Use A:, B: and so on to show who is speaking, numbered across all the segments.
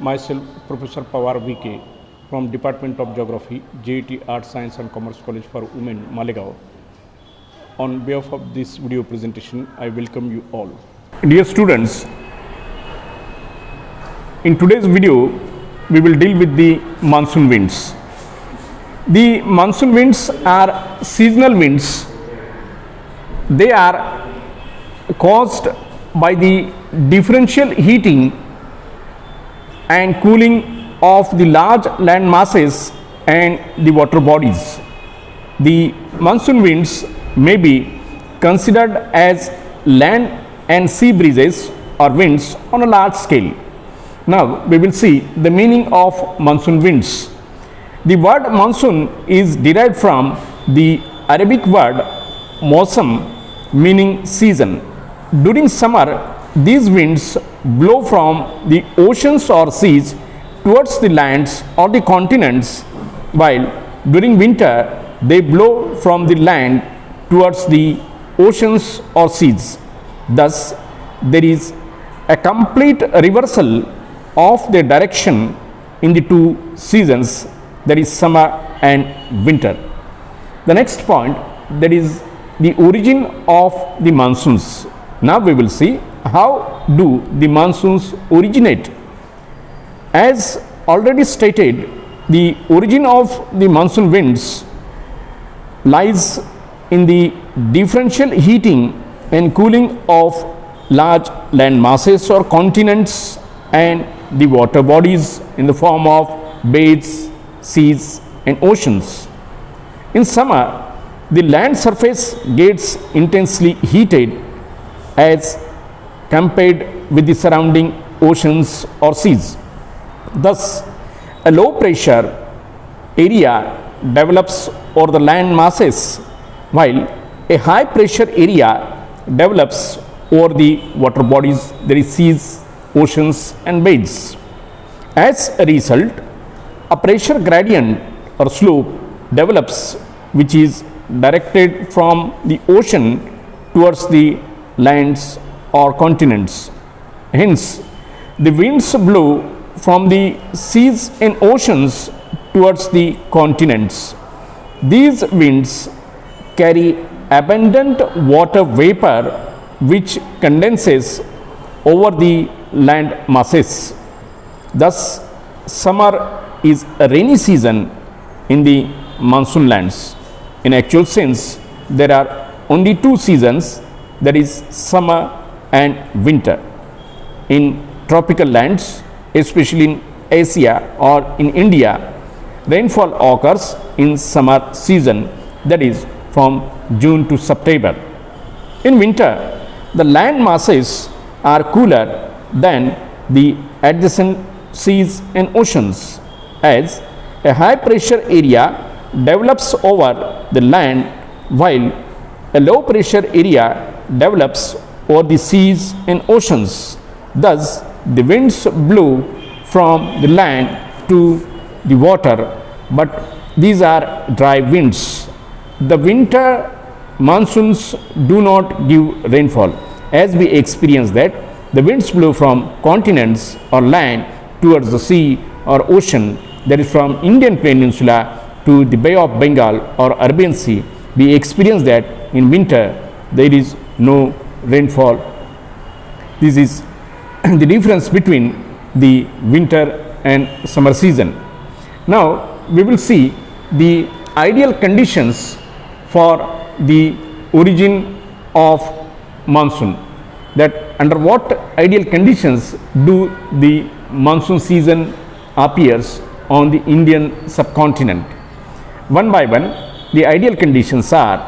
A: Myself, Professor Pawar VK from Department of Geography, J.A.T Art, Science and Commerce College for Women, Malegaon. On behalf of this video presentation, I welcome you all. Dear students, in today's video, we will deal with the monsoon winds. The monsoon winds are seasonal winds. They are caused by the differential heating and cooling of the large land masses and the water bodies. The monsoon winds may be considered as land and sea breezes or winds on a large scale. Now we will see the meaning of monsoon winds. The word monsoon is derived from the Arabic word mawsam, meaning season. During summer, these winds blow from the oceans or seas towards the lands or the continents, while during winter they blow from the land towards the oceans or seas. Thus, there is a complete reversal of their direction in the two seasons, that is summer and winter. The next point, that is the origin of the monsoons. Now we will see how do the monsoons originate. As already stated, the origin of the monsoon winds lies in the differential heating and cooling of large land masses or continents and the water bodies in the form of bays, seas and oceans. In summer, the land surface gets intensely heated as compared with the surrounding oceans or seas. Thus, a low pressure area develops over the land masses, while a high pressure area develops over the water bodies, there is seas, oceans and bays. As a result, a pressure gradient or slope develops which is directed from the ocean towards the lands or continents. Hence, the winds blow from the seas and oceans towards the continents. These winds carry abundant water vapor which condenses over the land masses. Thus, summer is a rainy season in the monsoon lands. In actual sense, there are only two seasons, that is summer and winter. In tropical lands, especially in Asia or in India, rainfall occurs in summer season, that is from June to September. In winter, the land masses are cooler than the adjacent seas and oceans, as a high pressure area develops over the land while a low pressure area develops over the seas and oceans. Thus, the winds blow from the land to the water, but these are dry winds. The winter monsoons do not give rainfall, as we experience that the winds blow from continents or land towards the sea or ocean, that is from Indian Peninsula to the Bay of Bengal or Arabian Sea. We experience that in winter there is no rainfall. This is the difference between the winter and summer season. Now we will see the ideal conditions for the origin of monsoon, that under what ideal conditions do the monsoon season appears on the Indian subcontinent. One by one, the ideal conditions are: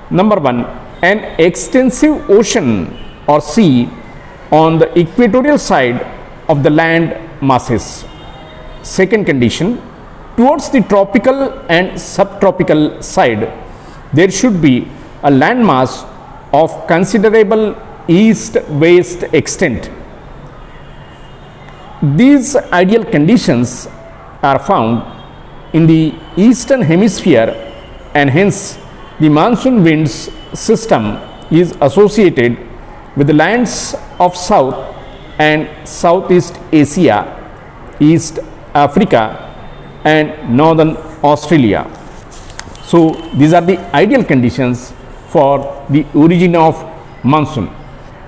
A: number one, an extensive ocean or sea on the equatorial side of the land masses. Second condition, towards the tropical and subtropical side, there should be a landmass of considerable east-west extent. These ideal conditions are found in the eastern hemisphere, and hence the monsoon winds system is associated with the lands of South and Southeast Asia, East Africa and northern Australia. So these are the ideal conditions for the origin of monsoon.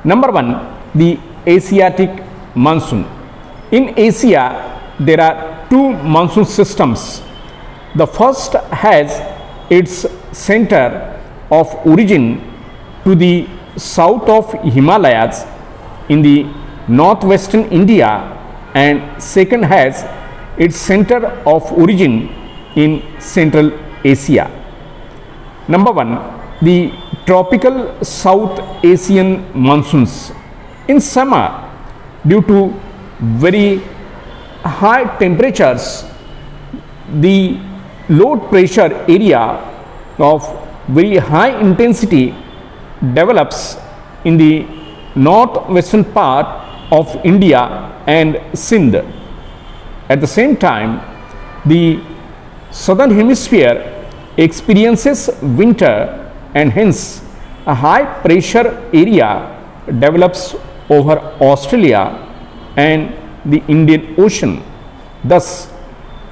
A: Number one, the Asiatic monsoon. In Asia, there are two monsoon systems. The first has its center of origin to the south of Himalayas in the northwestern India, and second has its center of origin in Central Asia. Number one, the tropical South Asian monsoons. In summer, due to very high temperatures, the low pressure area of very high intensity develops in the northwestern part of India and Sindh. At the same time, the southern hemisphere experiences winter, and hence a high pressure area develops over Australia and the Indian Ocean. Thus,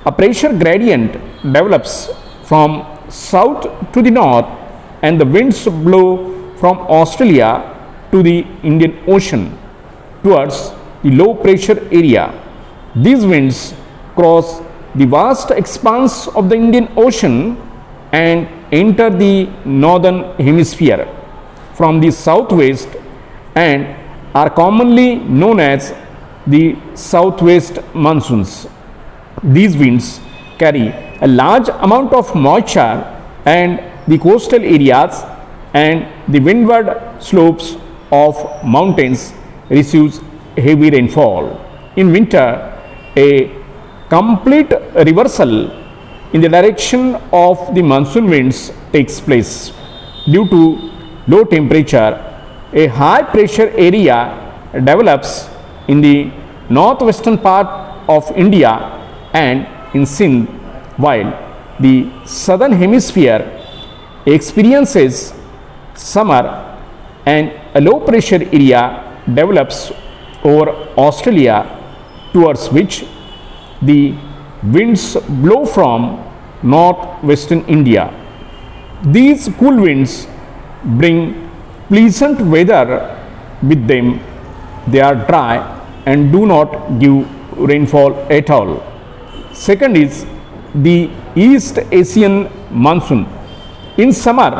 A: a pressure gradient develops from south to the north, and the winds blow from Australia to the Indian Ocean towards the low pressure area. These winds cross the vast expanse of the Indian Ocean and enter the northern hemisphere from the southwest and are commonly known as the southwest monsoons. These winds carry a large amount of moisture, and the coastal areas and the windward slopes of mountains receives heavy rainfall. In winter, a complete reversal in the direction of the monsoon winds takes place. Due to low temperature, a high pressure area develops in the northwestern part of India and in Sindh, while the southern hemisphere experiences summer, and a low pressure area develops over Australia, towards which the winds blow from northwestern India. These cool winds bring pleasant weather with them. They are dry and do not give rainfall at all. Second is the East Asian monsoon. In summer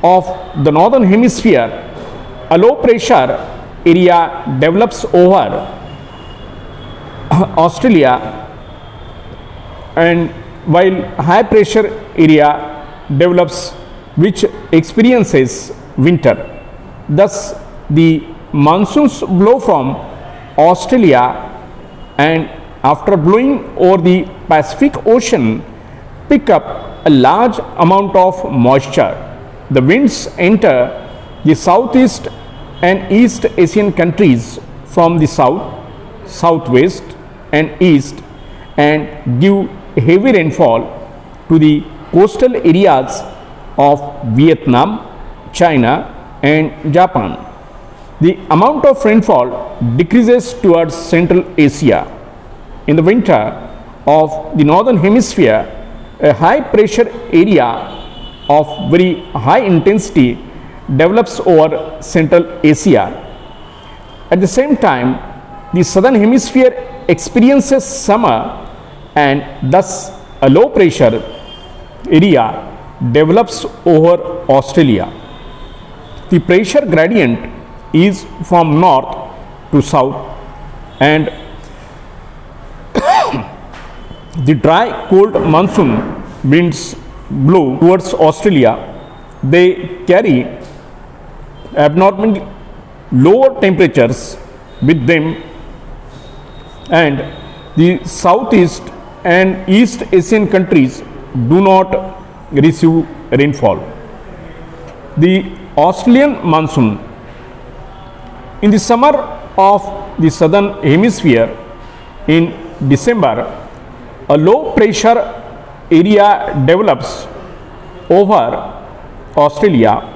A: of the northern hemisphere, a low pressure area develops over Australia, and while high pressure area develops which experiences winter. Thus, the monsoons blow from Australia, and after blowing over the Pacific Ocean, pick up a large amount of moisture. The winds enter the Southeast and East Asian countries from the south, southwest and east, and give heavy rainfall to the coastal areas of Vietnam, China and Japan. The amount of rainfall decreases towards Central Asia. In the winter of the northern hemisphere, a high pressure area of very high intensity develops over Central Asia. At the same time, the southern hemisphere experiences summer, and thus a low pressure area develops over Australia. The pressure gradient is from north to south, and the dry cold monsoon winds blow towards Australia. They carry abnormally lower temperatures with them, and the Southeast and East Asian countries do not receive rainfall. The Australian monsoon. In the summer of the southern hemisphere, in December, a low pressure area develops over Australia.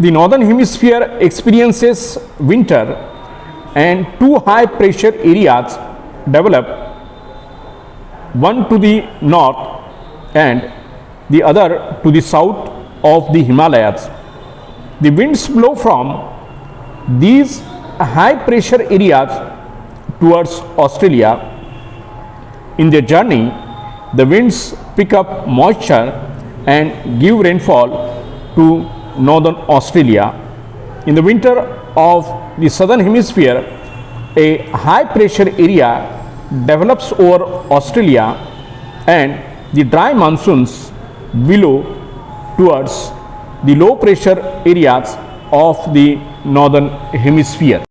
A: The northern hemisphere experiences winter, and two high pressure areas develop one to the north and the other to the south of the Himalayas. The winds blow from these high pressure areas towards Australia. In their journey, the winds pick up moisture and give rainfall to northern Australia. In the winter of the southern hemisphere, a high pressure area develops over Australia and the dry monsoons blow towards the low pressure areas of the northern hemisphere.